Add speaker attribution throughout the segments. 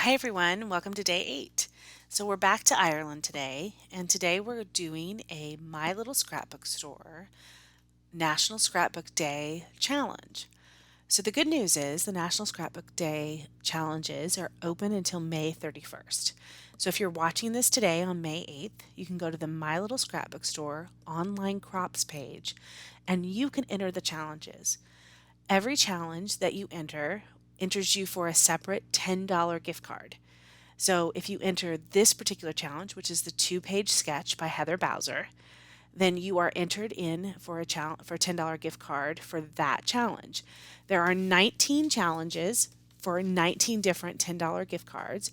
Speaker 1: Hi everyone, welcome to day 8. So we're back to Ireland today, and today we're doing a My Little Scrapbook Store National Scrapbook Day challenge. So the good news is the National Scrapbook Day challenges are open until May 31st. So if you're watching this today on May 8th, you can go to the My Little Scrapbook Store online crops page and you can enter the challenges. Every challenge that you enter enters you for a separate $10 gift card. So if you enter this particular challenge, which is the two-page sketch by Heather Bowser, then you are entered in for a $10 gift card for that challenge. There are 19 challenges for 19 different $10 gift cards,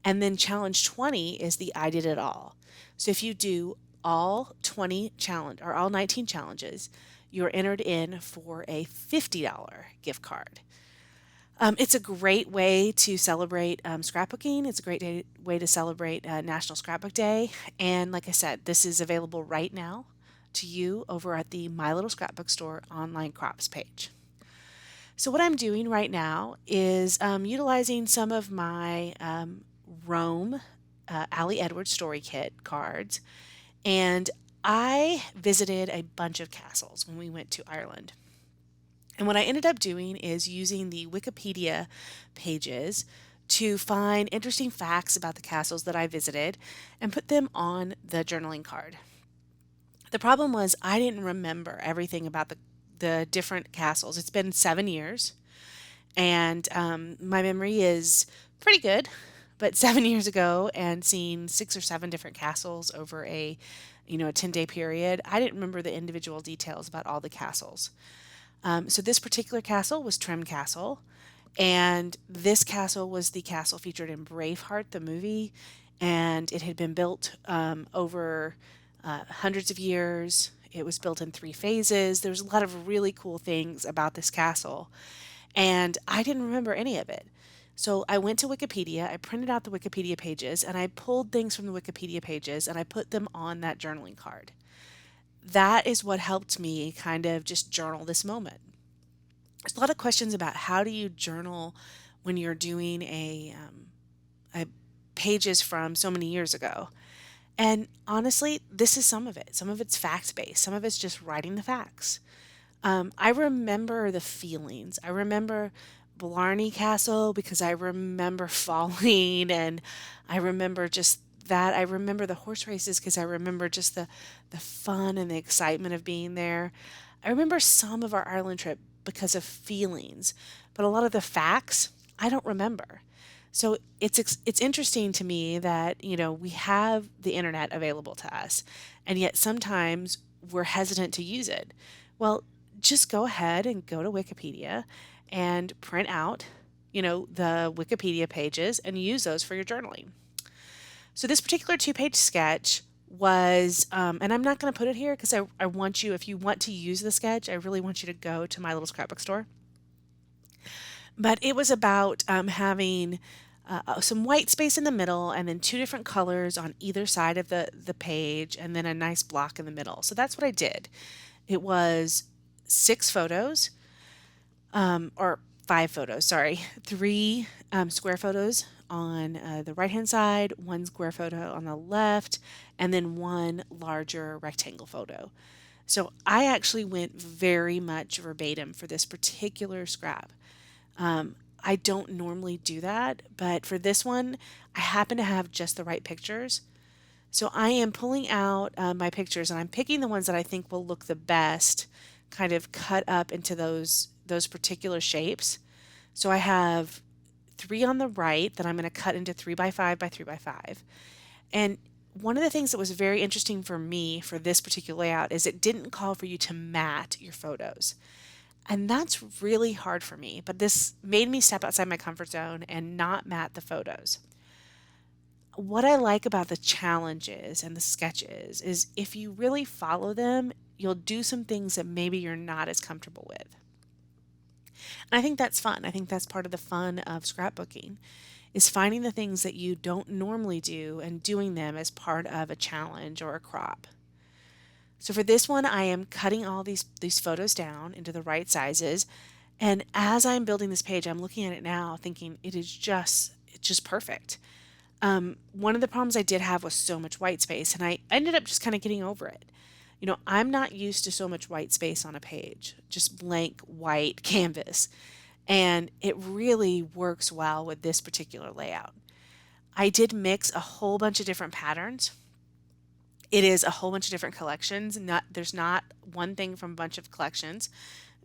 Speaker 1: and then challenge 20 is the I did it all. So if you do all 20 challenge or all 19 challenges, you're entered in for a $50 gift card. It's a great way to celebrate scrapbooking. It's a way to celebrate National Scrapbook Day. And like I said, this is available right now to you over at the My Little Scrapbook Store online crops page. So, what I'm doing right now is utilizing some of my Rome Allie Edwards Story Kit cards. And I visited a bunch of castles when we went to Ireland. And what I ended up doing is using the Wikipedia pages to find interesting facts about the castles that I visited and put them on the journaling card. The problem was I didn't remember everything about the different castles. It's been 7 years, and my memory is pretty good. But 7 years ago, and seeing 6 or 7 different castles over a 10-day period, I didn't remember the individual details about all the castles. So this particular castle was Trim Castle, and this castle was the castle featured in Braveheart, the movie, and it had been built over hundreds of years. It was built in 3 phases. There's a lot of really cool things about this castle, and I didn't remember any of it. So I went to Wikipedia, I printed out the Wikipedia pages, and I pulled things from the Wikipedia pages and I put them on that journaling card. That is what helped me kind of just journal this moment. There's a lot of questions about how do you journal when you're doing a pages from so many years ago. And honestly, this is some of it. Some of it's fact based. Some of it's just writing the facts. I remember the feelings. I remember Blarney Castle because I remember falling, and I remember just that. I remember the horse races because I remember just the fun and the excitement of being there. I remember some of our Ireland trip because of feelings, but a lot of the facts I don't remember. So it's interesting to me that we have the internet available to us, and yet sometimes we're hesitant to use it. Well, just go ahead and go to Wikipedia and print out, the Wikipedia pages and use those for your journaling. So this particular two-page sketch was, and I'm not going to put it here because I want you, if you want to use the sketch, I really want you to go to My Little Scrapbook Store. But it was about having some white space in the middle and then 2 different colors on either side of the page and then a nice block in the middle. So that's what I did. It was 6 photos, or 5 photos, sorry, 3 square photos on the right hand side, 1 square photo on the left, and then 1 larger rectangle photo. So I actually went very much verbatim for this particular scrap. I don't normally do that, but for this one, I happen to have just the right pictures. So I am pulling out my pictures and I'm picking the ones that I think will look the best, kind of cut up into those particular shapes. So I have 3 on the right that I'm going to cut into 3x5 by 3x5. And one of the things that was very interesting for me for this particular layout is it didn't call for you to mat your photos. And that's really hard for me, but this made me step outside my comfort zone and not mat the photos. What I like about the challenges and the sketches is if you really follow them, you'll do some things that maybe you're not as comfortable with. And I think that's fun. I think that's part of the fun of scrapbooking is finding the things that you don't normally do and doing them as part of a challenge or a crop. So for this one, I am cutting all these photos down into the right sizes. And as I'm building this page, I'm looking at it now thinking it's just perfect. One of the problems I did have was so much white space, and I ended up just kind of getting over it. I'm not used to so much white space on a page, just blank white canvas, and it really works well with this particular layout. I did mix a whole bunch of different patterns. It is a whole bunch of different collections. There's not one thing from a bunch of collections.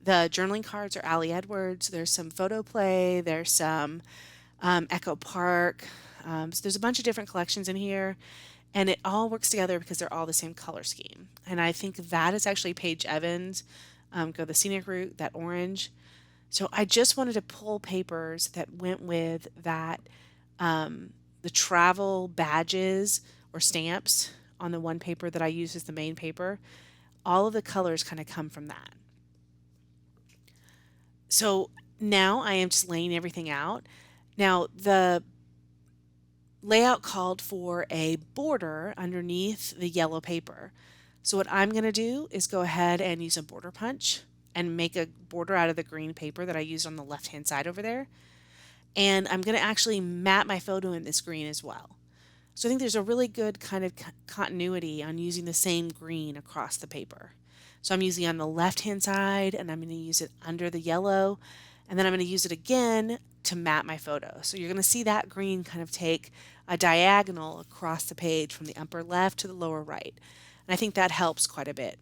Speaker 1: The journaling cards are Ali Edwards. There's some photo play. There's some Echo Park. So there's a bunch of different collections in here, and it all works together because they're all the same color scheme. And I think that is actually Paige Evans, Go the Scenic Route, that orange. So I just wanted to pull papers that went with that, the travel badges or stamps on the one paper that I use as the main paper. All of the colors kind of come from that. So now I am just laying everything out. Now, the layout called for a border underneath the yellow paper. So what I'm going to do is go ahead and use a border punch and make a border out of the green paper that I used on the left-hand side over there. And I'm going to actually map my photo in this green as well. So I think there's a really good kind of continuity on using the same green across the paper. So I'm using it on the left-hand side, and I'm going to use it under the yellow, and then I'm going to use it again to map my photo. So you're going to see that green kind of take a diagonal across the page from the upper left to the lower right. And I think that helps quite a bit.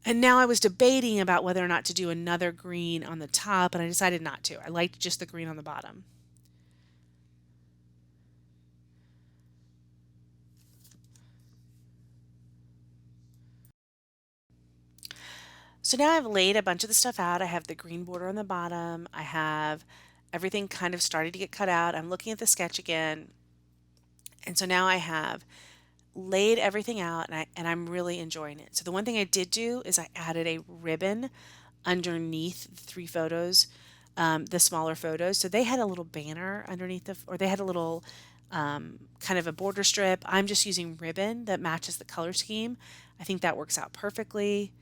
Speaker 1: And now I was debating about whether or not to do another green on the top, and I decided not to. I liked just the green on the bottom. So now I've laid a bunch of the stuff out. I have the green border on the bottom. I have everything kind of starting to get cut out. I'm looking at the sketch again. And so now I have laid everything out, and I'm really enjoying it. So the one thing I did do is I added a ribbon underneath the three photos, the smaller photos. So they had a little banner underneath or they had a little kind of a border strip. I'm just using ribbon that matches the color scheme. I think that works out perfectly.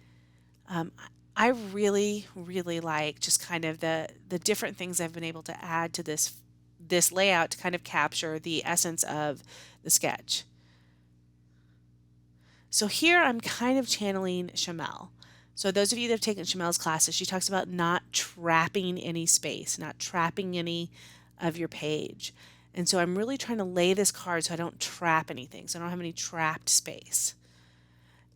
Speaker 1: Um, I really, really like just kind of the different things I've been able to add to this layout to kind of capture the essence of the sketch. So here I'm kind of channeling Chamel. So those of you that have taken Chamel's classes, she talks about not trapping any space, not trapping any of your page. And so I'm really trying to lay this card so I don't trap anything, so I don't have any trapped space.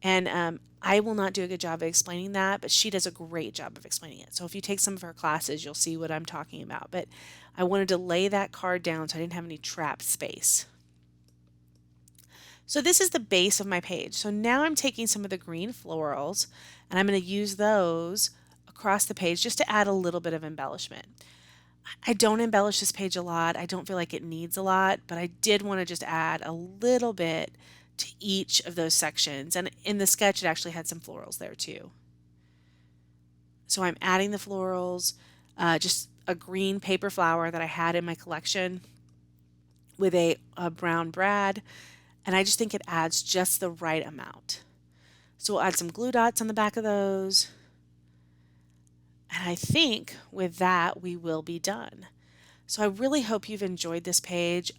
Speaker 1: And I will not do a good job of explaining that, but she does a great job of explaining it. So if you take some of her classes, you'll see what I'm talking about. But I wanted to lay that card down so I didn't have any trapped space. So this is the base of my page. So now I'm taking some of the green florals and I'm going to use those across the page just to add a little bit of embellishment. I don't embellish this page a lot. I don't feel like it needs a lot, but I did want to just add a little bit to each of those sections. And in the sketch, it actually had some florals there too. So I'm adding the florals, just a green paper flower that I had in my collection with a brown brad. And I just think it adds just the right amount. So we'll add some glue dots on the back of those. And I think with that, we will be done. So I really hope you've enjoyed this page.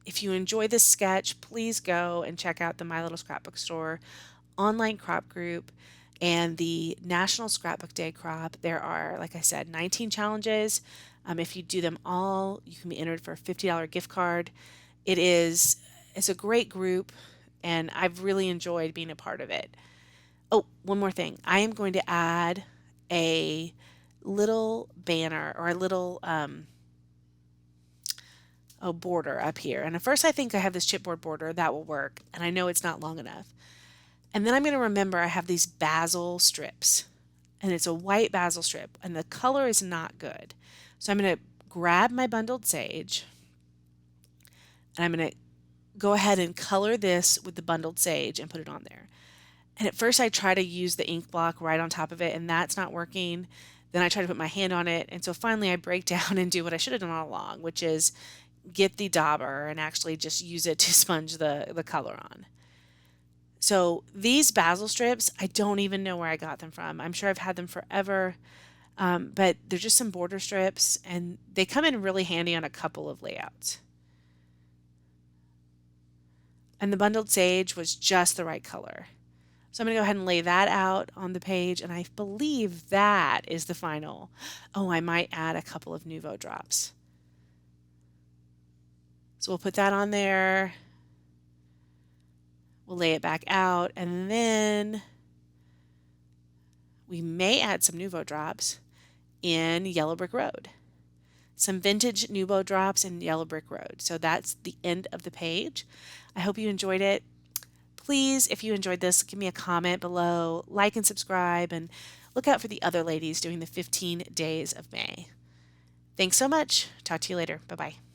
Speaker 1: If you enjoy this sketch, please go and check out the My Little Scrapbook Store online crop group and the National Scrapbook Day crop. There are, like I said, 19 challenges. If you do them all, you can be entered for a $50 gift card. It's a great group, and I've really enjoyed being a part of it. Oh, one more thing. I am going to add a little banner or a little border up here. And at first I think I have this chipboard border. That will work, and I know it's not long enough. And then I'm going to remember I have these basil strips, and it's a white basil strip, and the color is not good. So I'm going to grab my bundled sage, and I'm going to go ahead and color this with the bundled sage and put it on there. And at first I try to use the ink block right on top of it, and that's not working. Then I try to put my hand on it, and so finally I break down and do what I should have done all along, which is get the dauber and actually just use it to sponge the color on. So these basil strips, I don't even know where I got them from. I'm sure I've had them forever. but they're just some border strips, and they come in really handy on a couple of layouts. And the bundled sage was just the right color. So I'm going to go ahead and lay that out on the page, and I believe that is the final. Oh, I might add a couple of Nuvo drops. So we'll put that on there. We'll lay it back out, and then we may add some Nuvo drops in Yellow Brick Road. Some vintage Nuvo drops in Yellow Brick Road. So that's the end of the page. I hope you enjoyed it. Please, if you enjoyed this, give me a comment below, like and subscribe, and look out for the other ladies doing the 15 days of May. Thanks so much. Talk to you later. Bye-bye.